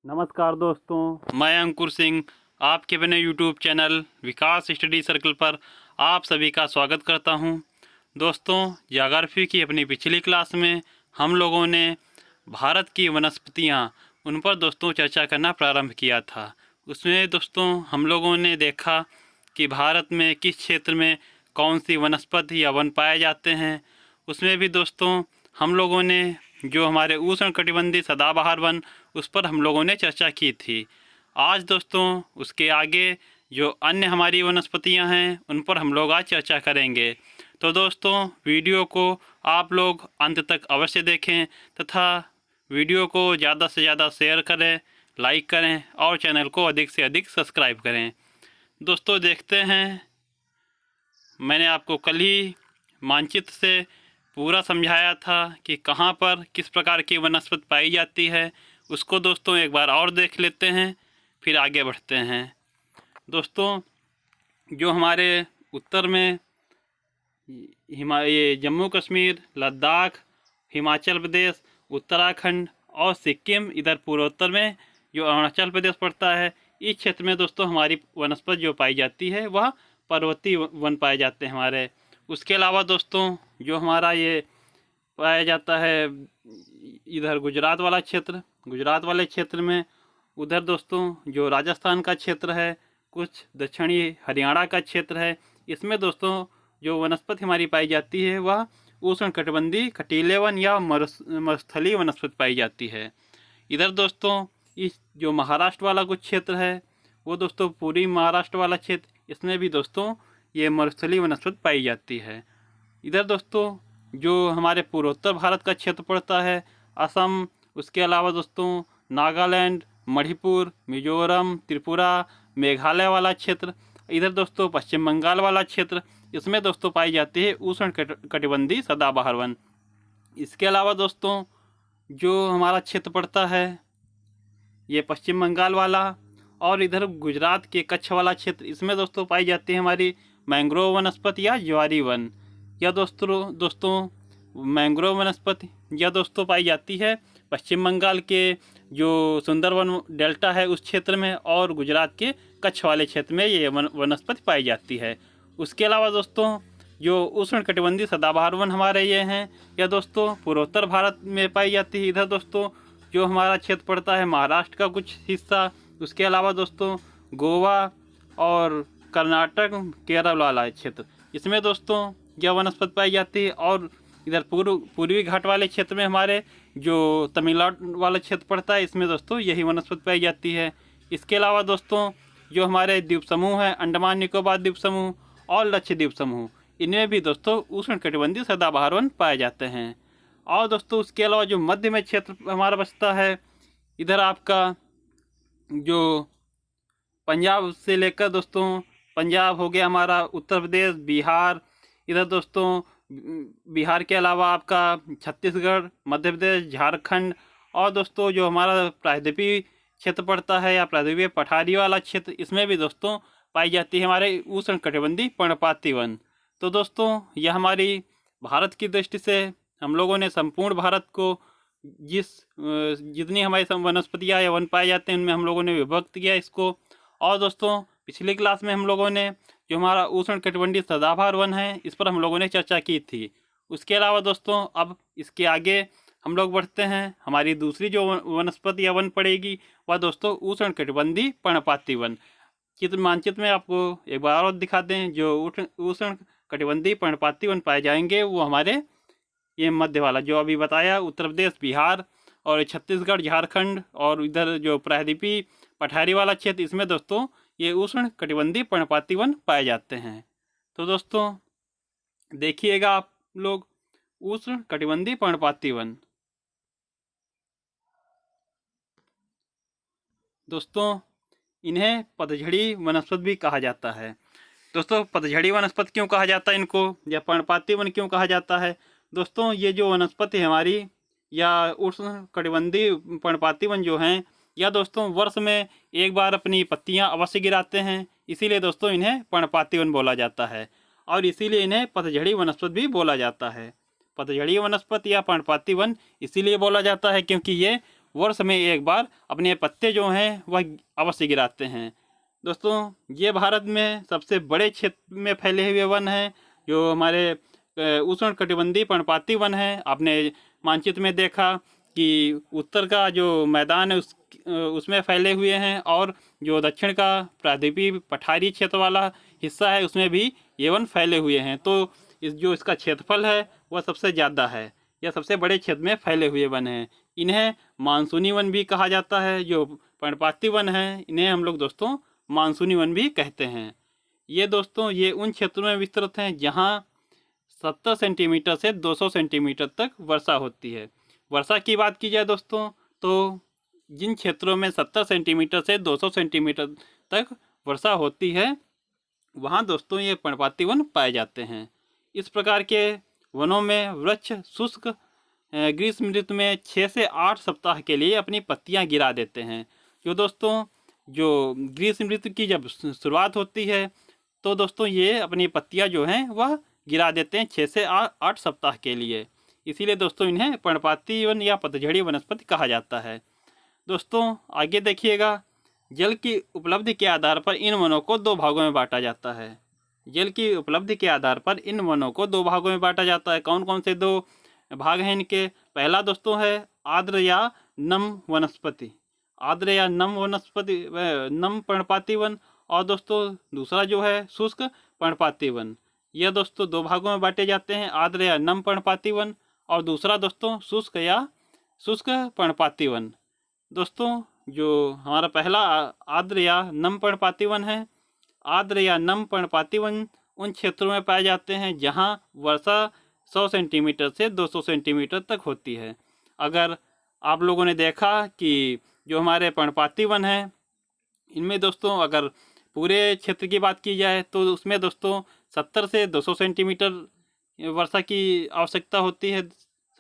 नमस्कार दोस्तों, मैं अंकुर सिंह आपके अपने यूट्यूब चैनल विकास स्टडी सर्कल पर आप सभी का स्वागत करता हूं। दोस्तों, ज्योग्राफी की अपनी पिछली क्लास में हम लोगों ने भारत की वनस्पतियां उन पर दोस्तों चर्चा करना प्रारंभ किया था। उसमें दोस्तों हम लोगों ने देखा कि भारत में किस क्षेत्र में कौन सी वनस्पति या वन पाए जाते हैं। उसमें भी दोस्तों हम लोगों ने जो हमारे उष्णकटिबंधीय सदाबहार वन उस पर हम लोगों ने चर्चा की थी। आज दोस्तों उसके आगे जो अन्य हमारी वनस्पतियां हैं उन पर हम लोग आज चर्चा करेंगे। तो दोस्तों वीडियो को आप लोग अंत तक अवश्य देखें तथा वीडियो को ज़्यादा से ज़्यादा शेयर करें, लाइक करें और चैनल को अधिक से अधिक सब्सक्राइब करें। दोस्तों देखते हैं, मैंने आपको कल ही मानचित्र से पूरा समझाया था कि कहाँ पर किस प्रकार की वनस्पति पाई जाती है। उसको दोस्तों एक बार और देख लेते हैं, फिर आगे बढ़ते हैं। दोस्तों जो हमारे उत्तर में ये जम्मू कश्मीर, लद्दाख, हिमाचल प्रदेश, उत्तराखंड और सिक्किम, इधर पूर्वोत्तर में जो अरुणाचल प्रदेश पड़ता है, इस क्षेत्र में दोस्तों हमारी वनस्पति जो पाई जाती है वह पर्वतीय वन पाए जाते हैं हमारे। उसके अलावा दोस्तों जो हमारा ये पाया जाता है इधर गुजरात वाला क्षेत्र, गुजरात वाले क्षेत्र में उधर दोस्तों जो राजस्थान का क्षेत्र है, कुछ दक्षिणी हरियाणा का क्षेत्र है, इसमें दोस्तों जो वनस्पति हमारी पाई जाती है वह उष्णकटिबंधीय कटीले वन या मरुस्थलीय वनस्पति पाई जाती है। इधर दोस्तों इस जो महाराष्ट्र वाला कुछ क्षेत्र है वो दोस्तों पूरी महाराष्ट्र वाला क्षेत्र, इसमें भी दोस्तों ये मरुस्थलीय वनस्पति पाई जाती है। इधर दोस्तों जो हमारे पूर्वोत्तर भारत का क्षेत्र पड़ता है, असम, उसके अलावा दोस्तों नागालैंड, मणिपुर, मिजोरम, त्रिपुरा, मेघालय वाला क्षेत्र, इधर दोस्तों पश्चिम बंगाल वाला क्षेत्र, इसमें दोस्तों पाई जाती है उष्णकटिबंधीय सदाबहार वन। इसके अलावा दोस्तों जो हमारा क्षेत्र पड़ता है ये पश्चिम बंगाल वाला और इधर गुजरात के कच्छ वाला क्षेत्र, इसमें दोस्तों पाई जाती है हमारी मैंग्रोव वनस्पति या ज्वारी वन। या दोस्तों मैंग्रोव वनस्पति या दोस्तों पाई जाती है पश्चिम बंगाल के जो सुंदरवन डेल्टा है उस क्षेत्र में, और गुजरात के कच्छ वाले क्षेत्र में ये वनस्पति पाई जाती है। उसके अलावा दोस्तों जो उष्णकटिबंधीय सदाबहार वन हमारे ये हैं या दोस्तों पूर्वोत्तर भारत में पाई जाती है। इधर दोस्तों जो हमारा क्षेत्र पड़ता है महाराष्ट्र का कुछ हिस्सा, उसके अलावा दोस्तों गोवा और कर्नाटक, केरल वाला क्षेत्र, इसमें दोस्तों यह वनस्पति पाई जाती है। और इधर पूर्वी घाट वाले क्षेत्र में हमारे जो तमिलनाडु वाला क्षेत्र पड़ता है, इसमें दोस्तों यही वनस्पति पाई जाती है। इसके अलावा दोस्तों जो हमारे द्वीप समूह हैं, अंडमान निकोबार द्वीप समूह और लक्षद्वीप समूह, इनमें भी दोस्तों उष्णकटिबंधीय सदाबहार वन पाए जाते हैं। और दोस्तों उसके अलावा जो मध्य में क्षेत्र हमारा बचता है, इधर आपका जो पंजाब से लेकर दोस्तों पंजाब हो गया हमारा, उत्तर प्रदेश, बिहार, इधर दोस्तों बिहार के अलावा आपका छत्तीसगढ़, मध्य प्रदेश, झारखंड और दोस्तों जो हमारा प्रायद्वीपीय क्षेत्र पड़ता है या प्रायद्वीपीय पठारी वाला क्षेत्र, इसमें भी दोस्तों पाई जाती है हमारे उष्णकटिबंधीय पर्णपाती वन। तो दोस्तों यह हमारी भारत की दृष्टि से हम लोगों ने संपूर्ण भारत को जितनी हमारी वनस्पतियाँ या वन पाए जाते हैं उनमें हम लोगों ने विभक्त किया इसको। और दोस्तों पिछली क्लास में हम लोगों ने जो हमारा उष्णकटिबंधीय सदाबहार वन है इस पर हम लोगों ने चर्चा की थी। उसके अलावा दोस्तों अब इसके आगे हम लोग बढ़ते हैं, हमारी दूसरी जो वनस्पति या वन पड़ेगी वह दोस्तों उष्णकटिबंधीय पर्णपाती वन। मानचित्र में आपको एक बार और दिखा दें, जो उष्णकटिबंधीय पर्णपाती वन पाए जाएंगे वो हमारे ये मध्य वाला जो अभी बताया, उत्तर प्रदेश, बिहार और छत्तीसगढ़, झारखंड और इधर जो प्रायद्वीपीय पठारी वाला क्षेत्र, इसमें दोस्तों ये उष्णकटिबंधीय पर्णपाती वन पाए जाते हैं। तो दोस्तों देखिएगा आप लोग उष्णकटिबंधीय पर्णपाती वन। दोस्तों इन्हें पतझड़ी वनस्पति भी कहा जाता है। दोस्तों पतझड़ी वनस्पति क्यों कहा जाता है इनको, या पर्णपाती वन क्यों कहा जाता है? दोस्तों ये जो वनस्पति हमारी या उष्णकटिबंधीय पर्णपाती वन जो हैं या दोस्तों वर्ष में एक बार अपनी पत्तियां अवश्य गिराते हैं, इसीलिए दोस्तों इन्हें पर्णपाती वन बोला जाता है और इसीलिए इन्हें पतझड़ी वनस्पति भी बोला जाता है। पतझड़ी वनस्पति या पर्णपाती वन इसीलिए बोला जाता है क्योंकि ये वर्ष में एक बार अपने पत्ते जो हैं वह अवश्य गिराते हैं। दोस्तों ये भारत में सबसे बड़े क्षेत्र में फैले हुए वन हैं, जो हमारे उष्णकटिबंधीय पर्णपाती वन है। आपने मानचित्र में देखा कि उत्तर का जो मैदान है उसमें फैले हुए हैं, और जो दक्षिण का प्रायद्वीपीय पठारी क्षेत्र वाला हिस्सा है उसमें भी ये वन फैले हुए हैं। तो इसका क्षेत्रफल है वह सबसे ज़्यादा है, यह सबसे बड़े क्षेत्र में फैले हुए वन हैं। इन्हें मानसूनी वन भी कहा जाता है। जो पर्णपाती वन हैं इन्हें हम लोग दोस्तों मानसूनी वन भी कहते हैं। ये दोस्तों ये उन क्षेत्रों में विस्तृत हैं जहाँ 70 सेंटीमीटर से 200 सेंटीमीटर तक वर्षा होती है। वर्षा की बात की जाए दोस्तों तो जिन क्षेत्रों में 70 सेंटीमीटर से 200 सेंटीमीटर तक वर्षा होती है वहाँ दोस्तों ये पर्णपाती वन पाए जाते हैं। इस प्रकार के वनों में वृक्ष शुष्क ग्रीष्म ऋतु में 6 से 8 सप्ताह के लिए अपनी पत्तियाँ गिरा देते हैं। जो दोस्तों जो ग्रीष्म ऋतु की जब शुरुआत होती है तो दोस्तों ये अपनी पत्तियाँ जो हैं वह गिरा देते हैं 6 से 8 सप्ताह के लिए। इसीलिए दोस्तों इन्हें पर्णपाती वन या पतझड़ी वनस्पति कहा जाता है। दोस्तों आगे देखिएगा, जल की उपलब्धि के आधार पर इन वनों को 2 भागों में बांटा जाता है। जल की उपलब्धि के आधार पर इन वनों को 2 भागों में बांटा जाता है। कौन कौन से 2 भाग हैं इनके? पहला दोस्तों है आर्द्र या नम वनस्पति, आर्द्र या नम वनस्पति नम पर्णपाती वन, और दोस्तों दूसरा जो है शुष्क पर्णपाती वन। यह दोस्तों 2 भागों में बांटे जाते हैं, आर्द्र या नम पर्णपाती वन और दूसरा दोस्तों शुष्क पर्णपाती वन। दोस्तों जो हमारा पहला आर्द्र या नम पर्णपाती वन है, आर्द्र या नम पर्णपाती वन उन क्षेत्रों में पाए जाते हैं जहां वर्षा 100 सेंटीमीटर से 200 सेंटीमीटर तक होती है। अगर आप लोगों ने देखा कि जो हमारे पर्णपाती वन हैं इनमें दोस्तों अगर पूरे क्षेत्र की बात की जाए तो उसमें दोस्तों 70 से 200 सेंटीमीटर वर्षा की आवश्यकता होती है।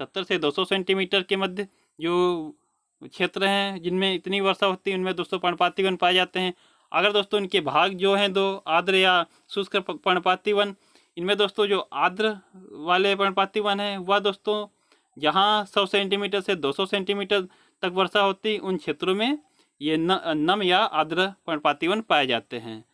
70 से 200 सेंटीमीटर के मध्य जो क्षेत्र हैं जिनमें इतनी वर्षा होती है उनमें दोस्तों पर्णपाती वन पाए जाते हैं। अगर दोस्तों इनके भाग जो हैं 2 आर्द्र या शुष्क पर्णपाती वन, इनमें दोस्तों जो आर्द्र वाले पर्णपाती वन हैं वह दोस्तों जहाँ 100 सेंटीमीटर से 200 सेंटीमीटर तक वर्षा होती उन क्षेत्रों में ये नम या आर्द्र पर्णपाती वन पाए जाते हैं।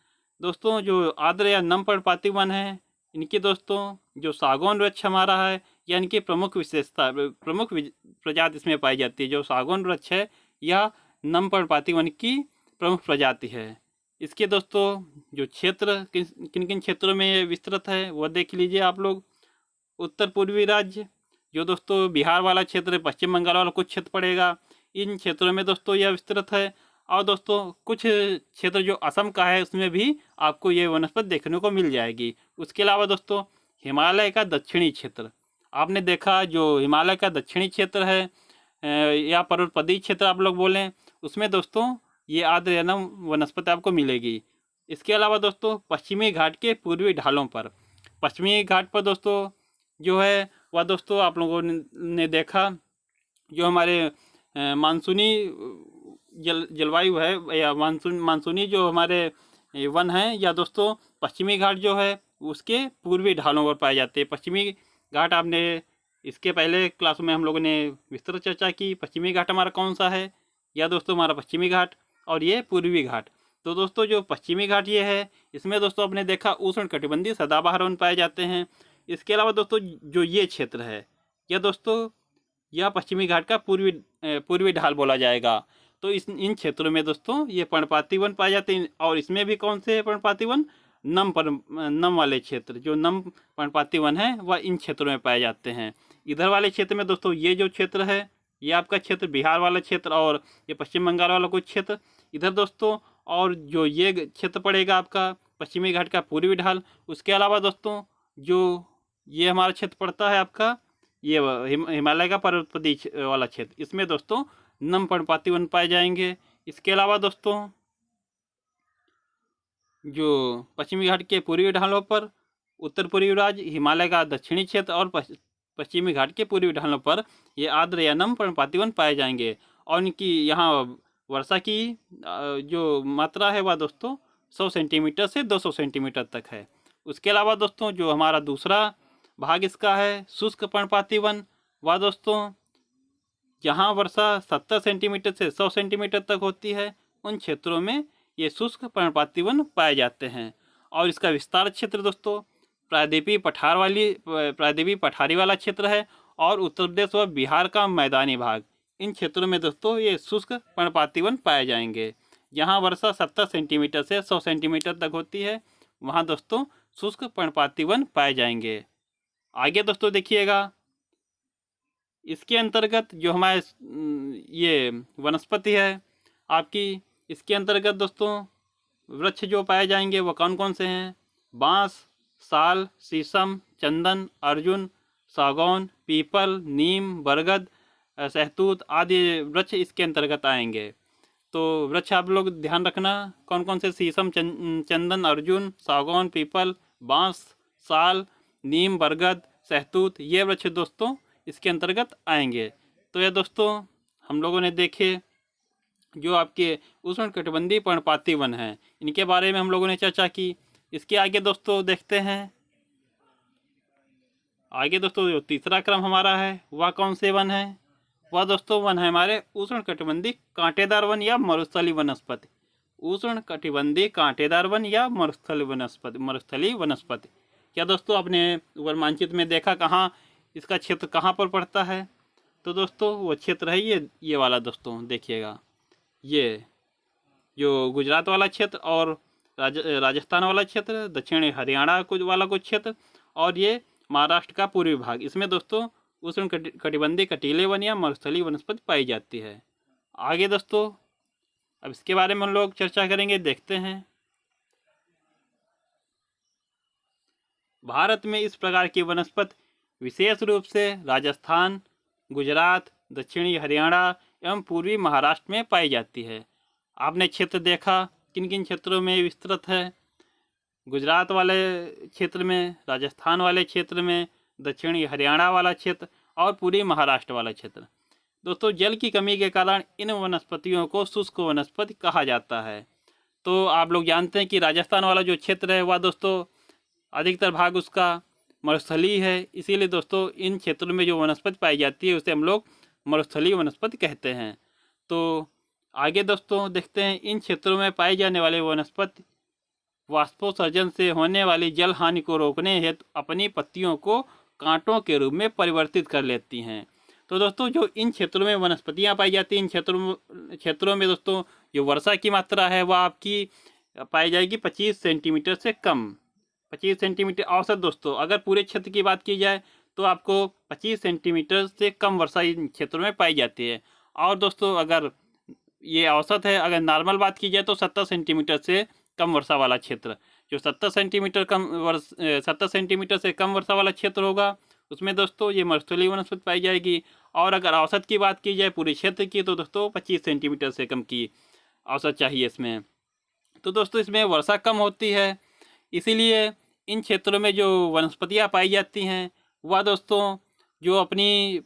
दोस्तों जो आर्द्र या नम पर्णपाती वन है इनके दोस्तों जो सागौन वृक्ष हमारा है या इनकी प्रमुख विशेषता प्रमुख प्रजाति इसमें पाई जाती है। जो सागौन वृक्ष है यह नम पर्णपाती वन की प्रमुख प्रजाति है। इसके दोस्तों जो क्षेत्र किन किन क्षेत्रों में ये विस्तृत है वह देख लीजिए आप लोग। उत्तर पूर्वी राज्य जो दोस्तों बिहार वाला क्षेत्र, पश्चिम बंगाल वाला कुछ क्षेत्र पड़ेगा, इन क्षेत्रों में दोस्तों यह विस्तृत है। और दोस्तों कुछ क्षेत्र जो असम का है उसमें भी आपको ये वनस्पति देखने को मिल जाएगी। उसके अलावा दोस्तों हिमालय का दक्षिणी क्षेत्र, आपने देखा जो हिमालय का दक्षिणी क्षेत्र है या पर्वतपदी क्षेत्र आप लोग बोलें, उसमें दोस्तों ये आर्द्र या नम वनस्पति आपको मिलेगी। इसके अलावा दोस्तों पश्चिमी घाट के पूर्वी ढालों पर, पश्चिमी घाट पर दोस्तों जो है वह दोस्तों आप लोगों ने देखा जो हमारे मानसूनी जलवायु है या मानसूनी जो हमारे वन हैं या दोस्तों पश्चिमी घाट जो है उसके पूर्वी ढालों पर पाए जाते हैं। पश्चिमी घाट आपने इसके पहले क्लास में हम लोगों ने विस्तृत चर्चा की। पश्चिमी घाट हमारा कौन सा है? या दोस्तों हमारा पश्चिमी घाट और ये पूर्वी घाट। तो दोस्तों जो पश्चिमी घाट ये है इसमें दोस्तों आपने देखा उष्णकटिबंधीय सदाबहार वन पाए जाते हैं। इसके अलावा दोस्तों जो ये क्षेत्र है यह दोस्तों यह पश्चिमी घाट का पूर्वी ढाल बोला जाएगा। तो इन क्षेत्रों में दोस्तों ये पर्णपाती वन पाए जाते हैं। और इसमें भी कौन से पर्णपाती वन? नम वाले क्षेत्र, जो नम पर्णपाती वन है वह इन क्षेत्रों में पाए जाते हैं। इधर वाले क्षेत्र में दोस्तों ये जो क्षेत्र है ये आपका क्षेत्र बिहार वाला क्षेत्र और ये पश्चिम बंगाल वाला कुछ क्षेत्र इधर दोस्तों, और जो ये क्षेत्र पड़ेगा आपका पश्चिमी घाट का पूर्वी ढाल। उसके अलावा दोस्तों जो ये हमारा क्षेत्र पड़ता है आपका ये हिमालय का पर्वतपदी वाला क्षेत्र, इसमें दोस्तों नम पर्णपाती वन पाए जाएंगे। इसके अलावा दोस्तों जो पश्चिमी घाट के पूर्वी ढालों पर उत्तर पूर्वी राज्य, हिमालय का दक्षिणी क्षेत्र और पश्चिमी घाट के पूर्वी ढालों पर ये आर्द्र या नम पर्णपाती वन पाए जाएंगे। और इनकी यहाँ वर्षा की जो मात्रा है वह दोस्तों 100 सेंटीमीटर से 200 सेंटीमीटर तक है। उसके अलावा दोस्तों जो हमारा दूसरा भाग इसका है शुष्क पर्णपाती वन, वह दोस्तों जहाँ वर्षा 70 सेंटीमीटर से 100 सेंटीमीटर तक होती है उन क्षेत्रों में ये शुष्क पर्णपाती वन पाए जाते हैं। और इसका विस्तार क्षेत्र दोस्तों प्रायद्वीपीय पठारी वाला क्षेत्र है और उत्तर प्रदेश व बिहार का मैदानी भाग, इन क्षेत्रों में दोस्तों ये शुष्क पर्णपाती वन पाए जाएंगे। जहाँ वर्षा 70 सेंटीमीटर से 100 सेंटीमीटर तक होती है वहाँ दोस्तों शुष्क पर्णपाती वन पाए जाएंगे। आगे दोस्तों देखिएगा, इसके अंतर्गत जो हमारे ये वनस्पति है आपकी, इसके अंतर्गत दोस्तों वृक्ष जो पाए जाएंगे वो कौन कौन से हैं? बांस, साल, शीशम, चंदन, अर्जुन, सागौन, पीपल, नीम, बरगद, सहतूत आदि वृक्ष इसके अंतर्गत आएंगे। तो वृक्ष आप लोग ध्यान रखना कौन कौन से, शीशम, चंदन, अर्जुन, सागौन, पीपल, बांस, साल, नीम, बरगद, सहतूत, ये वृक्ष दोस्तों इसके अंतर्गत आएंगे। तो ये दोस्तों हम लोगों ने देखे जो आपके उष्णकटिबंधीय पर्णपाती वन हैं, इनके बारे में हम लोगों ने चर्चा की। इसके आगे दोस्तों देखते हैं, आगे दोस्तों जो तीसरा क्रम हमारा है वह कौन से वन है? वह दोस्तों वन है हमारे उष्णकटिबंधीय कांटेदार वन या मरुस्थलीय वनस्पति। उष्णकटिबंधीय कांटेदार वन या मरुस्थलीय वनस्पति। क्या दोस्तों आपने ऊपर मानचित्र में देखा कहाँ इसका क्षेत्र कहाँ पर पड़ता है? तो दोस्तों वो क्षेत्र है ये वाला दोस्तों, देखिएगा ये जो गुजरात वाला क्षेत्र और राजस्थान वाला क्षेत्र, दक्षिणी हरियाणा वाला कुछ क्षेत्र और ये महाराष्ट्र का पूर्वी भाग, इसमें दोस्तों उष्णकटिबंधीय कटीले वन या मरुस्थलीय वनस्पति पाई जाती है। आगे दोस्तों अब इसके बारे में हम लोग चर्चा करेंगे, देखते हैं। भारत में इस प्रकार की वनस्पति विशेष रूप से राजस्थान, गुजरात, दक्षिणी हरियाणा एवं पूर्वी महाराष्ट्र में पाई जाती है। आपने क्षेत्र देखा किन किन क्षेत्रों में विस्तृत है? गुजरात वाले क्षेत्र में, राजस्थान वाले क्षेत्र में, दक्षिणी हरियाणा वाला क्षेत्र और पूर्वी महाराष्ट्र वाला क्षेत्र। दोस्तों जल की कमी के कारण इन वनस्पतियों को शुष्क वनस्पति कहा जाता है। तो आप लोग जानते हैं कि राजस्थान वाला जो क्षेत्र है वह दोस्तों अधिकतर भाग उसका मरुस्थलीय है, इसीलिए दोस्तों इन क्षेत्रों में जो वनस्पति पाई जाती है उसे हम लोग मरुस्थलीय वनस्पति कहते हैं। तो आगे दोस्तों देखते हैं, इन क्षेत्रों में पाई जाने वाले वनस्पति वाष्पोत्सर्जन से होने वाली जल हानि को रोकने हेतु अपनी पत्तियों को कांटों के रूप में परिवर्तित कर लेती हैं। तो दोस्तों जो इन क्षेत्रों में वनस्पतियां पाई जाती हैं, इन क्षेत्रों में दोस्तों जो वर्षा की मात्रा है वह आपकी पाई जाएगी 25 सेंटीमीटर से कम। 25 सेंटीमीटर औसत दोस्तों, अगर पूरे क्षेत्र की बात की जाए तो आपको 25 सेंटीमीटर से कम वर्षा इन क्षेत्रों में पाई जाती है। और दोस्तों अगर ये औसत है, अगर नॉर्मल बात की जाए तो 70 सेंटीमीटर से कम वर्षा वाला क्षेत्र, जो 70 सेंटीमीटर से कम वर्षा वाला क्षेत्र होगा उसमें दोस्तों ये मरुस्थलीय वनस्पति पाई जाएगी। और अगर औसत की बात की जाए पूरे क्षेत्र की तो दोस्तों 25 सेंटीमीटर से कम की औसत चाहिए इसमें। तो दोस्तों इसमें वर्षा कम होती है, इसीलिए इन क्षेत्रों में जो वनस्पतियाँ पाई जाती हैं वह दोस्तों जो अपनी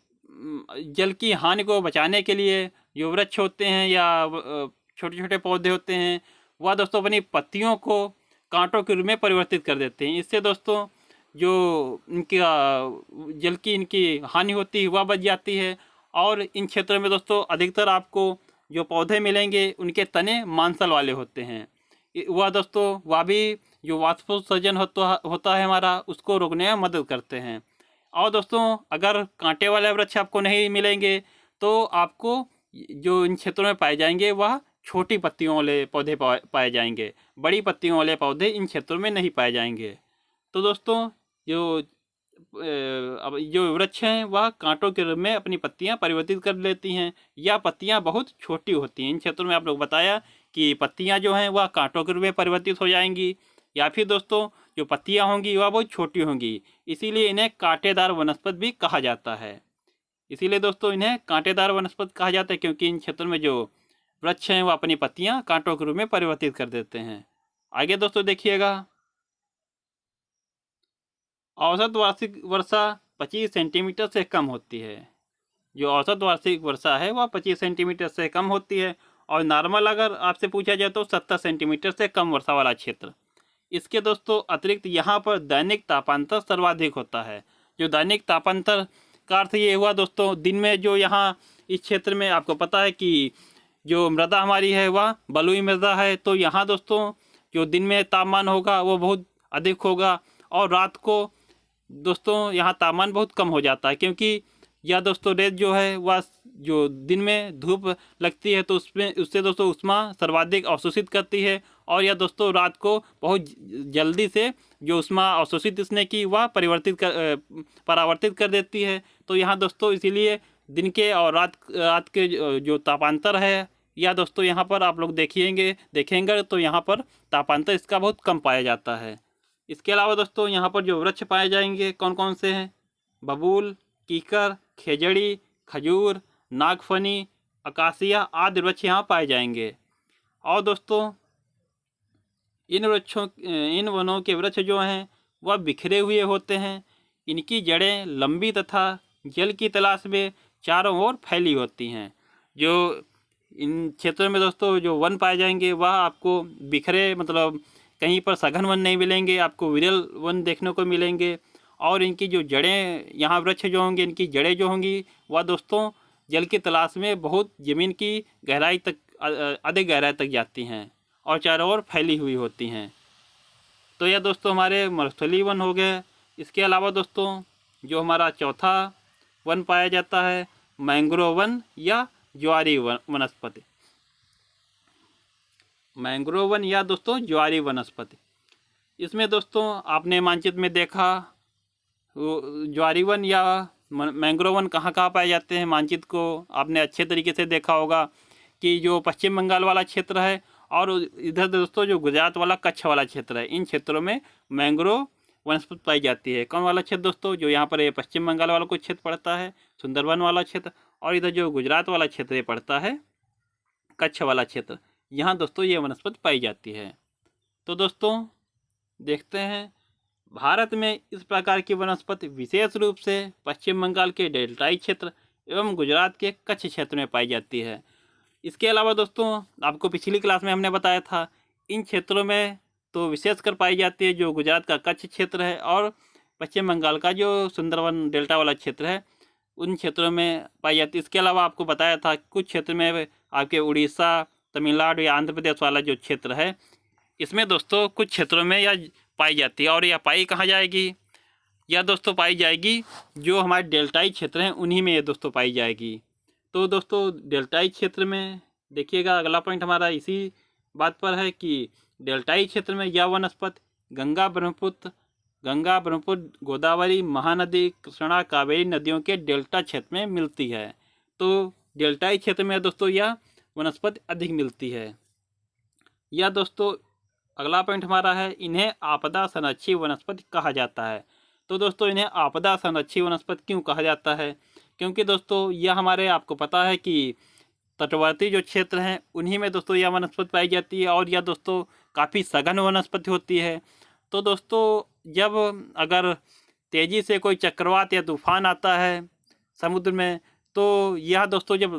जल की हानि को बचाने के लिए जो वृक्ष होते हैं या छोटे छोटे पौधे होते हैं वह दोस्तों अपनी पत्तियों को कांटों के रूप में परिवर्तित कर देते हैं। इससे दोस्तों जो इनका जल की इनकी हानि होती है वह बच जाती है। और इन क्षेत्रों में दोस्तों अधिकतर आपको जो पौधे मिलेंगे उनके तने मांसल वाले होते हैं। वह दोस्तों वह भी जो वाष्पोत्सर्जन होता है हमारा उसको रोकने में मदद करते हैं। और दोस्तों अगर कांटे वाले वृक्ष आपको नहीं मिलेंगे तो आपको जो इन क्षेत्रों में पाए जाएंगे वह छोटी पत्तियों वाले पौधे पाए जाएंगे, बड़ी पत्तियों वाले पौधे इन क्षेत्रों में नहीं पाए जाएंगे। तो दोस्तों जो वृक्ष हैं वह कांटों के रूप में अपनी पत्तियां परिवर्तित कर लेती हैं या पत्तियां बहुत छोटी होती हैं। इन क्षेत्रों में आप लोग बताया कि पत्तियां जो हैं वह कांटों के रूप में परिवर्तित हो जाएंगी या फिर दोस्तों जो पत्तियां होंगी वह बहुत छोटी होंगी, इसीलिए इन्हें कांटेदार वनस्पति भी कहा जाता है। इसीलिए दोस्तों इन्हें कांटेदार वनस्पति कहा जाता है क्योंकि इन क्षेत्रों में जो वृक्ष हैं वह अपनी पत्तियां कांटों के रूप में परिवर्तित कर देते हैं। आगे दोस्तों देखिएगा, औसत वार्षिक वर्षा 25 सेंटीमीटर से कम होती है। जो औसत वार्षिक वर्षा है वह 25 सेंटीमीटर से कम होती है और नॉर्मल अगर आपसे पूछा जाए तो 70 सेंटीमीटर से कम वर्षा वाला क्षेत्र। इसके दोस्तों अतिरिक्त यहाँ पर दैनिक तापांतर सर्वाधिक होता है। जो दैनिक तापांतर का अर्थ ये हुआ दोस्तों, दिन में जो यहाँ इस क्षेत्र में आपको पता है कि जो मृदा हमारी है वह बलुई मृदा है। तो यहाँ दोस्तों जो दिन में तापमान होगा वो बहुत अधिक होगा और रात को दोस्तों यहाँ तापमान बहुत कम हो जाता है, क्योंकि यह दोस्तों रेत जो है वह जो दिन में धूप लगती है तो उससे दोस्तों ऊष्मा सर्वाधिक अवशोषित करती है और यह दोस्तों रात को बहुत जल्दी से जो ऊष्मा अवशोषित इसने की वह परावर्तित कर देती है। तो यहाँ दोस्तों इसीलिए दिन के और रात के जो तापांतर है या दोस्तों यहाँ पर आप लोग देखेंगे तो यहाँ पर तापांतर इसका बहुत कम पाया जाता है। इसके अलावा दोस्तों यहाँ पर जो वृक्ष पाए जाएंगे कौन कौन से हैं, बबूल, कीकर, खेजड़ी, खजूर, नागफनी, अकासिया आदि वृक्ष यहाँ पाए जाएंगे। और दोस्तों इन वनों के वृक्ष जो हैं वह बिखरे हुए होते हैं। इनकी जड़ें लंबी तथा जल की तलाश में चारों ओर फैली होती हैं। जो इन क्षेत्रों में दोस्तों जो वन पाए जाएंगे वह आपको बिखरे मतलब कहीं पर सघन वन नहीं मिलेंगे, आपको विरल वन देखने को मिलेंगे। और इनकी जो जड़ें यहाँ वृक्ष जो होंगे इनकी जड़ें जो होंगी वह दोस्तों जल की तलाश में बहुत ज़मीन की गहराई तक अधिक गहराई तक जाती हैं और चारों ओर फैली हुई होती हैं। तो यह दोस्तों हमारे मरुस्थलीय वन हो गए। इसके अलावा दोस्तों जो हमारा चौथा वन पाया जाता है मैंग्रोव वन या ज्वारी वनस्पति। मैंग्रोव वन या दोस्तों ज्वारी वनस्पति, इसमें दोस्तों आपने मानचित्र में देखा ज्वारी वन या मैंग्रोव वन कहाँ कहाँ पाए जाते हैं। मानचित्र को आपने अच्छे तरीके से देखा होगा कि जो पश्चिम बंगाल वाला क्षेत्र है और इधर दोस्तों जो गुजरात वाला कच्छ वाला क्षेत्र है, इन क्षेत्रों में मैंग्रोव वनस्पति पाई जाती है। कौन वाला क्षेत्र दोस्तों, जो यहाँ पर ये पश्चिम बंगाल वाला को क्षेत्र पड़ता है सुंदरवन वाला क्षेत्र, और इधर जो गुजरात वाला क्षेत्र पड़ता है कच्छ वाला क्षेत्र, यहाँ दोस्तों ये वनस्पति पाई जाती है। तो दोस्तों देखते हैं भारत में इस प्रकार की वनस्पति विशेष रूप से पश्चिम बंगाल के डेल्टाई क्षेत्र एवं गुजरात के कच्छ क्षेत्र में पाई जाती है। इसके अलावा दोस्तों आपको पिछली क्लास में हमने बताया था इन क्षेत्रों में तो विशेषकर पाई जाती है जो गुजरात का कच्छ क्षेत्र है और पश्चिम बंगाल का जो सुंदरवन डेल्टा वाला क्षेत्र है उन क्षेत्रों में पाई जाती है। इसके अलावा आपको बताया था कुछ क्षेत्र में आपके उड़ीसा, तमिलनाडु या आंध्र प्रदेश वाला जो क्षेत्र है इसमें दोस्तों कुछ क्षेत्रों में यह पाई जाती है। और यह पाई कहाँ जाएगी, यह दोस्तों पाई जाएगी जो हमारे डेल्टाई क्षेत्र हैं उन्हीं में ये दोस्तों पाई जाएगी। तो दोस्तों डेल्टाई क्षेत्र में देखिएगा अगला पॉइंट हमारा इसी बात पर है कि डेल्टाई क्षेत्र में यह वनस्पति गंगा ब्रह्मपुत्र, गोदावरी, महानदी, कृष्णा, कावेरी नदियों के डेल्टा क्षेत्र में मिलती है। तो डेल्टाई क्षेत्र में दोस्तों यह वनस्पति अधिक मिलती है। यह दोस्तों अगला पॉइंट हमारा है इन्हें आपदा संरक्षित वनस्पति कहा जाता है। तो दोस्तों इन्हें आपदा संरक्षित वनस्पति क्यों कहा जाता है, क्योंकि दोस्तों यह हमारे आपको पता है कि तटवर्ती जो क्षेत्र हैं उन्हीं में दोस्तों यह वनस्पति पाई जाती है और यह दोस्तों काफ़ी सघन वनस्पति होती है। तो दोस्तों जब अगर तेज़ी से कोई चक्रवात या तूफान आता है समुद्र में तो यह दोस्तों जब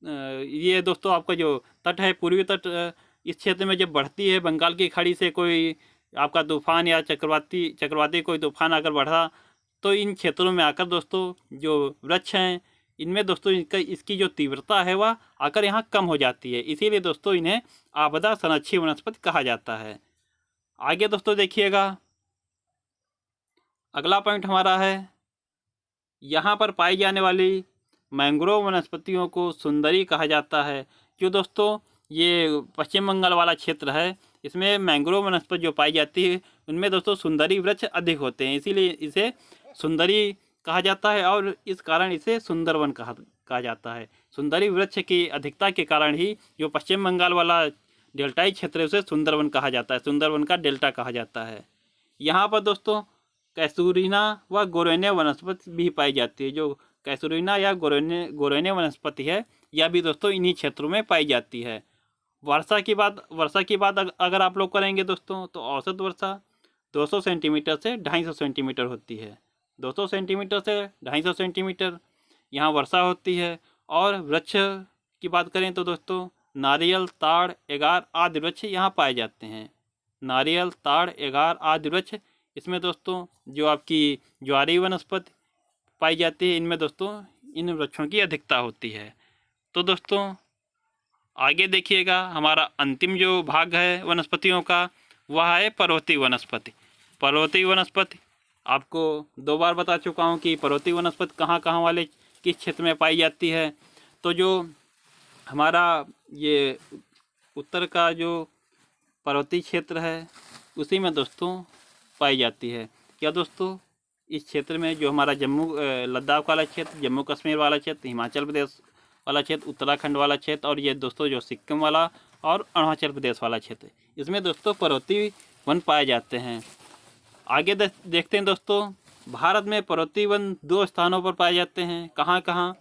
ये दोस्तों आपका जो तट है पूर्वी तट इस क्षेत्र में जब बढ़ती है बंगाल की खाड़ी से कोई आपका तूफान या चक्रवाती कोई तूफान अगर बढ़ा तो इन क्षेत्रों में आकर दोस्तों जो वृक्ष हैं इनमें दोस्तों इसकी जो तीव्रता है वह आकर यहाँ कम हो जाती है, इसीलिए दोस्तों इन्हें आपदा संरक्षित वनस्पति कहा जाता है। आगे दोस्तों देखिएगा अगला पॉइंट हमारा है यहाँ पर पाई जाने वाली मैंग्रोव वनस्पतियों को सुंदरी कहा जाता है। जो दोस्तों ये पश्चिम बंगाल वाला क्षेत्र है इसमें मैंग्रोव वनस्पति जो पाई जाती है उनमें दोस्तों सुंदरी वृक्ष अधिक होते हैं, इसीलिए इसे सुंदरी कहा जाता है और इस कारण इसे सुंदरवन कहा जाता है। सुंदरी वृक्ष की अधिकता के कारण ही जो पश्चिम बंगाल वाला डेल्टाई क्षेत्र है उसे सुंदरवन कहा जाता है, सुंदरवन का डेल्टा कहा जाता है। यहाँ पर दोस्तों कैसूरिना व गोरेनिया वनस्पति भी पाई जाती है। जो कैसूरिना या गोरेनिया वनस्पति है यह भी दोस्तों इन्हीं क्षेत्रों में पाई जाती है। वर्षा की बात अगर आप लोग करेंगे दोस्तों तो औसत वर्षा 200 सेंटीमीटर से 250 सेंटीमीटर होती है। 200 सेंटीमीटर से 250 सेंटीमीटर यहाँ वर्षा होती है। और वृक्ष की बात करें तो दोस्तों नारियल, ताड़, एगार आदि वृक्ष यहाँ पाए जाते हैं। नारियल, ताड़, एगार आदि वृक्ष इसमें दोस्तों जो आपकी ज्वारी वनस्पति पाई जाती है इनमें दोस्तों इन वृक्षों की अधिकता होती है। तो दोस्तों आगे देखिएगा, हमारा अंतिम जो भाग है वनस्पतियों का वह है पर्वतीय वनस्पति। पर्वतीय वनस्पति आपको 2 बार बता चुका हूँ कि पर्वतीय वनस्पति कहाँ कहाँ वाले किस क्षेत्र में पाई जाती है। तो जो हमारा ये उत्तर का जो पर्वतीय क्षेत्र है उसी में दोस्तों पाई जाती है। क्या दोस्तों, इस क्षेत्र में जो हमारा लद्दाख वाला क्षेत्र, जम्मू कश्मीर वाला क्षेत्र, हिमाचल प्रदेश वाला क्षेत्र, उत्तराखंड वाला क्षेत्र और ये दोस्तों जो सिक्किम वाला और अरुणाचल प्रदेश वाला क्षेत्र, इसमें दोस्तों पर्वतीय वन पाए जाते हैं। आगे देखते हैं दोस्तों, भारत में पर्वतीय वन 2 स्थानों पर पाए जाते हैं। कहाँ कहाँ?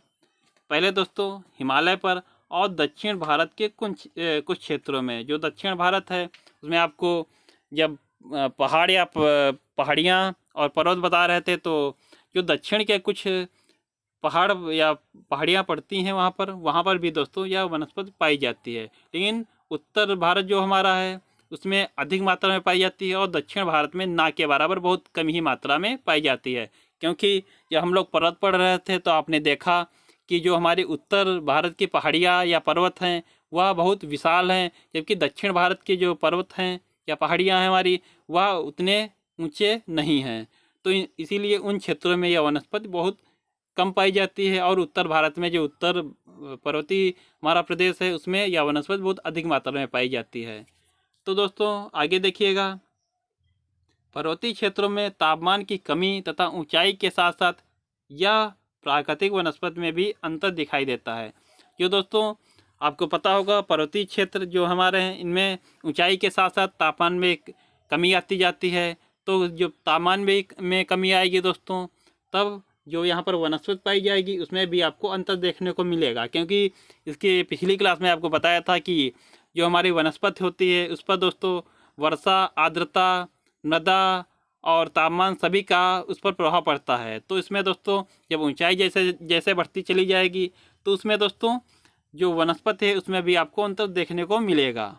पहले दोस्तों हिमालय पर और दक्षिण भारत के कुछ क्षेत्रों में। जो दक्षिण भारत है उसमें आपको जब पहाड़ियाँ और पर्वत बता रहे थे, तो जो दक्षिण के कुछ पहाड़ या पहाड़ियाँ पड़ती हैं वहाँ पर भी दोस्तों यह वनस्पति पाई जाती है। लेकिन उत्तर भारत जो हमारा है उसमें अधिक मात्रा में पाई जाती है और दक्षिण भारत में ना के बराबर बहुत कम ही मात्रा में पाई जाती है। क्योंकि जब हम लोग पर्वत पढ़ रहे थे तो आपने देखा कि जो हमारी उत्तर भारत की पहाड़ियाँ या पर्वत हैं वह बहुत विशाल हैं, जबकि दक्षिण भारत के जो पर्वत हैं या पहाड़ियाँ हैं हमारी वह उतने ऊंचे नहीं हैं। तो इसीलिए उन क्षेत्रों में यह वनस्पति बहुत कम पाई जाती है और उत्तर भारत में जो उत्तर पर्वतीय हमारा प्रदेश है उसमें यह वनस्पति बहुत अधिक मात्रा में पाई जाती है। तो दोस्तों आगे देखिएगा, पर्वतीय क्षेत्रों में तापमान की कमी तथा ऊंचाई के साथ साथ यह प्राकृतिक वनस्पति में भी अंतर दिखाई देता है। जो दोस्तों आपको पता होगा, पर्वतीय क्षेत्र जो हमारे हैं इनमें ऊंचाई के साथ साथ तापमान में कमी आती जाती है। तो जो तापमान में कमी आएगी दोस्तों, तब जो यहाँ पर वनस्पति पाई जाएगी उसमें भी आपको अंतर देखने को मिलेगा। क्योंकि इसके पिछली क्लास में आपको बताया था कि जो हमारी वनस्पति होती है उस पर दोस्तों वर्षा, आर्द्रता, मृदा और तापमान सभी का उस पर प्रभाव पड़ता है। तो इसमें दोस्तों जब ऊंचाई जैसे जैसे बढ़ती चली जाएगी तो उसमें दोस्तों जो वनस्पति है उसमें भी आपको अंतर देखने को मिलेगा।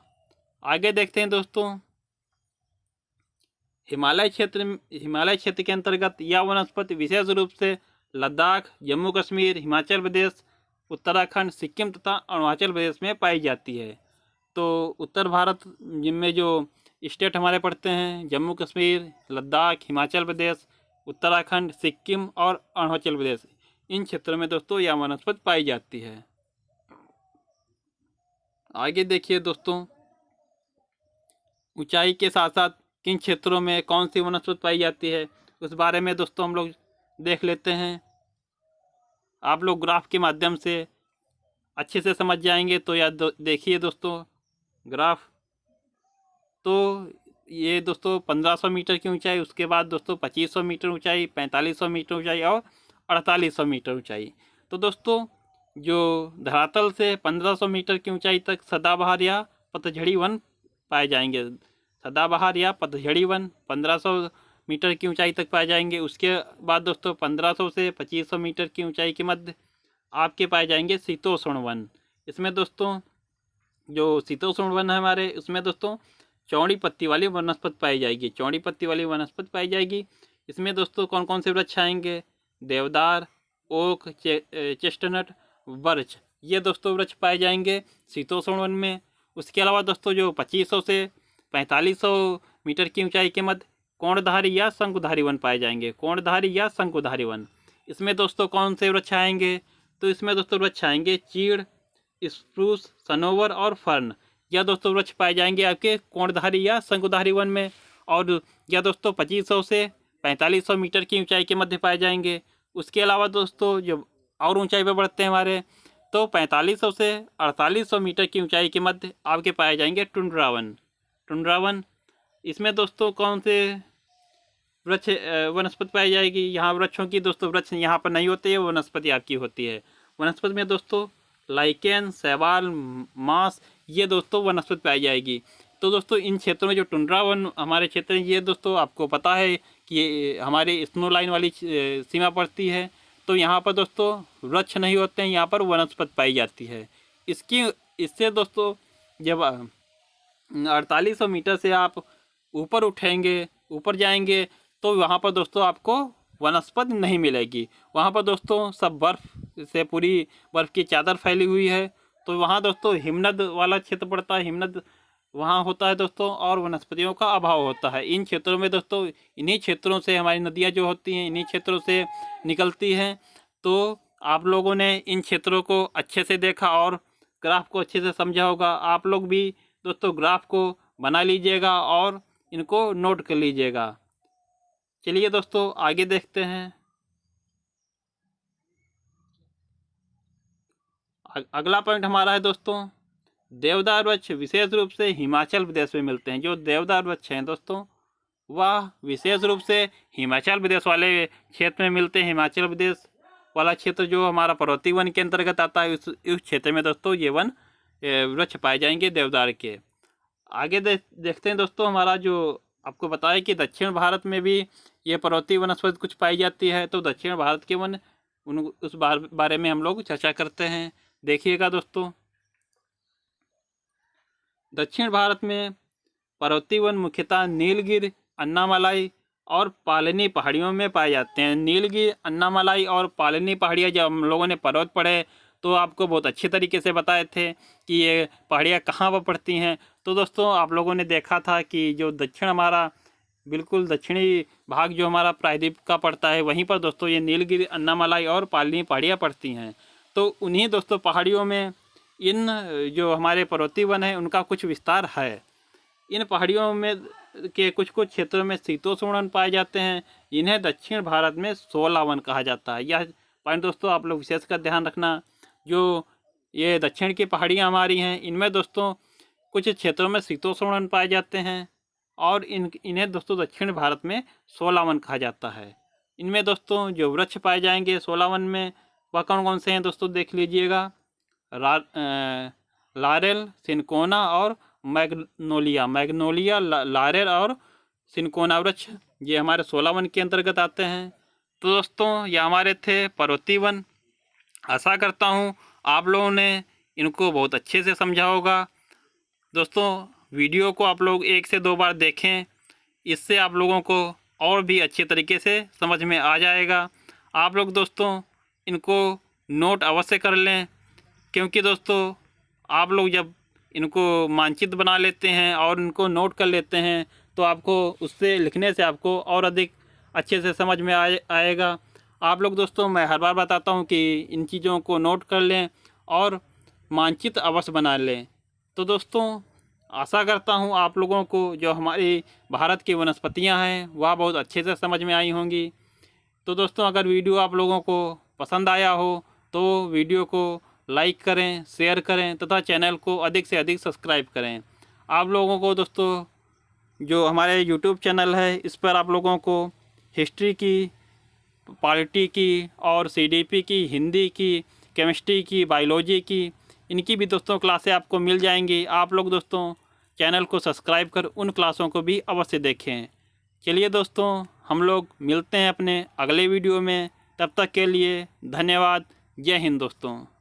आगे देखते हैं दोस्तों, हिमालय क्षेत्र के अंतर्गत यह वनस्पति विशेष रूप से लद्दाख, जम्मू कश्मीर, हिमाचल प्रदेश, उत्तराखंड, सिक्किम तथा अरुणाचल प्रदेश में पाई जाती है। तो उत्तर भारत जिनमें जो स्टेट हमारे पड़ते हैं, जम्मू कश्मीर, लद्दाख, हिमाचल प्रदेश, उत्तराखंड, सिक्किम और अरुणाचल प्रदेश, इन क्षेत्रों में दोस्तों यह वनस्पति पाई जाती है। आगे देखिए दोस्तों, ऊंचाई के साथ साथ किन क्षेत्रों में कौन सी वनस्पति पाई जाती है उस बारे में दोस्तों हम लोग देख लेते हैं। आप लोग ग्राफ के माध्यम से अच्छे से समझ जाएंगे। तो याद देखिए दोस्तों ग्राफ, तो ये दोस्तों 1500 मीटर की ऊंचाई, उसके बाद दोस्तों 2500 मीटर ऊंचाई, 4500 मीटर ऊंचाई और 4800 मीटर ऊंचाई। तो दोस्तों जो धरातल से 1500 मीटर की ऊंचाई तक सदाबहार या पतझड़ी वन पाए जाएंगे। सदाबहार या पतझड़ी वन 1500 मीटर की ऊंचाई तक पाए जाएंगे। उसके बाद दोस्तों 1500 से 2500 मीटर की ऊंचाई के मध्य आपके पाए जाएंगे शीतोष्ण वन। इसमें दोस्तों जो शीतोष्ण वन है हमारे, उसमें दोस्तों चौड़ी पत्ती वाली वनस्पति पाई जाएगी। चौड़ी पत्ती वाली वनस्पति पाई जाएगी। इसमें दोस्तों कौन कौन से वृक्ष आएंगे? देवदार, ओक, चेस्टनट, बर्च, ये दोस्तों वृक्ष पाए जाएंगे शीतोष्ण वन में। उसके अलावा दोस्तों जो 2500 से 4500 मीटर की ऊंचाई के मध्य कोणधारी या शंकुधारी वन पाए जाएंगे। कोणधारी या शंकुधारी वन, इसमें दोस्तों कौन से वृक्ष आएंगे? तो इसमें दोस्तों वृक्ष आएंगे चीड़, स्प्रूस, सनोवर और फर्न। यह दोस्तों वृक्ष पाए जाएंगे आपके कोणधारी या शंकुधारी वन में। और यह दोस्तों 2500 से 4500 मीटर की ऊंचाई के मध्य पाए जाएंगे। उसके अलावा दोस्तों जब और ऊंचाई पर बढ़ते हैं हमारे, तो 4500 से 4800 मीटर की ऊंचाई के मध्य आपके पाए जाएंगे टुंड्रा वन। टुंड्रा वन, इसमें दोस्तों कौन से वृक्ष वनस्पति पाई जाएगी? यहाँ वृक्षों की दोस्तों वृक्ष यहाँ पर नहीं होते हैं, वनस्पति आपकी होती है। वनस्पति में दोस्तों लाइकेन, शैवाल, मांस, ये दोस्तों वनस्पति पाई जाएगी। तो दोस्तों इन क्षेत्रों में जो टुंड्रा वन हमारे क्षेत्र में, ये दोस्तों आपको पता है कि हमारी स्नो लाइन वाली सीमा पड़ती है। तो यहाँ पर दोस्तों वृक्ष नहीं होते हैं, यहाँ पर वनस्पति पाई जाती है। इससे दोस्तों जब 4800 मीटर से आप ऊपर उठेंगे, ऊपर जाएंगे, तो वहाँ पर दोस्तों आपको वनस्पति नहीं मिलेगी। वहाँ पर दोस्तों सब बर्फ़ से पूरी बर्फ़ की चादर फैली हुई है। तो वहाँ दोस्तों हिमनद वाला क्षेत्र पड़ता है, हिमनद वहाँ होता है दोस्तों, और वनस्पतियों का अभाव होता है इन क्षेत्रों में दोस्तों। इन्हीं क्षेत्रों से हमारी नदियाँ जो होती हैं इन्हीं क्षेत्रों से निकलती हैं। तो आप लोगों ने इन क्षेत्रों को अच्छे से देखा और ग्राफ को अच्छे से समझा होगा। आप लोग भी दोस्तों ग्राफ को बना लीजिएगा और इनको नोट कर लीजिएगा। चलिए दोस्तों आगे देखते हैं। अगला पॉइंट हमारा है दोस्तों, देवदार वृक्ष विशेष रूप से हिमाचल प्रदेश में मिलते हैं। जो देवदार वृक्ष हैं दोस्तों वह विशेष रूप से हिमाचल प्रदेश वाले क्षेत्र में मिलते हैं। हिमाचल प्रदेश वाला क्षेत्र जो हमारा पर्वतीय वन के अंतर्गत आता है, उस क्षेत्र में दोस्तों ये वन वृक्ष पाए जाएंगे देवदार के। आगे देखते हैं दोस्तों, हमारा जो आपको बताया कि दक्षिण भारत में भी ये पर्वतीय वनस्पति कुछ पाई जाती है। तो दक्षिण भारत के वन उस बारे में हम लोग चर्चा करते हैं। देखिएगा दोस्तों, दक्षिण भारत में पर्वतीय वन मुख्यतः नीलगिरी, अन्नामलाई और पालनी पहाड़ियों में पाए जाते हैं। नीलगिरी, अन्नामलाई और पालनी पहाड़ियाँ जब हम लोगों ने पर्वत पढ़े तो आपको बहुत अच्छी तरीके से बताए थे कि ये पहाड़ियाँ कहाँ पर पड़ती हैं। तो दोस्तों आप लोगों ने देखा था कि जो दक्षिण हमारा बिल्कुल दक्षिणी भाग जो हमारा प्रायद्वीप का पड़ता है वहीं पर दोस्तों ये नीलगिरी, अन्नामलाई और पालनी पहाड़ियाँ पड़ती हैं। तो उन्हीं दोस्तों पहाड़ियों में इन जो हमारे पर्वतीय वन है उनका कुछ विस्तार है। इन पहाड़ियों में के कुछ क्षेत्रों में शीतोष्ण वन पाए जाते हैं। इन्हें दक्षिण भारत में 16 वन कहा जाता है। यह पॉइंट दोस्तों आप लोग विशेषकर ध्यान रखना। जो ये दक्षिण की पहाड़ियाँ हमारी हैं इनमें दोस्तों कुछ क्षेत्रों में शीतोष्ण वन पाए जाते हैं और इन्हें दोस्तों दक्षिण भारत में 16 वन कहा जाता है। इनमें दोस्तों जो वृक्ष पाए जाएंगे 16 वन में वह कौन कौन से हैं दोस्तों देख लीजिएगा। लारेल, सिनकोना और मैग्नोलिया, लारेल और सिनकोना वृक्ष ये हमारे 16 वन के अंतर्गत आते हैं। तो दोस्तों ये हमारे थे पर्वतीय वन। आशा करता हूँ आप लोगों ने इनको बहुत अच्छे से समझा होगा। दोस्तों वीडियो को आप लोग 1 से 2 बार देखें, इससे आप लोगों को और भी अच्छे तरीके से समझ में आ जाएगा। आप लोग दोस्तों इनको नोट अवश्य कर लें, क्योंकि दोस्तों आप लोग जब इनको मानचित्र बना लेते हैं और इनको नोट कर लेते हैं तो आपको उससे लिखने से आपको और अधिक अच्छे से समझ में आएगा। आप लोग दोस्तों मैं हर बार बताता हूँ कि इन चीज़ों को नोट कर लें और मानचित्र अवश्य बना लें। तो दोस्तों आशा करता हूँ आप लोगों को जो हमारी भारत की वनस्पतियाँ हैं वह बहुत अच्छे से समझ में आई होंगी। तो दोस्तों अगर वीडियो आप लोगों को पसंद आया हो तो वीडियो को लाइक करें, शेयर करें तथा चैनल को अधिक से अधिक सब्सक्राइब करें। आप लोगों को दोस्तों जो हमारे यूट्यूब चैनल है इस पर आप लोगों को हिस्ट्री की, पॉलिटी की और सीडीपी की, हिंदी की, केमिस्ट्री की, बायोलॉजी की, इनकी भी दोस्तों क्लासें आपको मिल जाएंगी। आप लोग दोस्तों चैनल को सब्सक्राइब कर उन क्लासों को भी अवश्य देखें। चलिए दोस्तों हम लोग मिलते हैं अपने अगले वीडियो में। तब तक के लिए धन्यवाद। जय हिंद दोस्तों।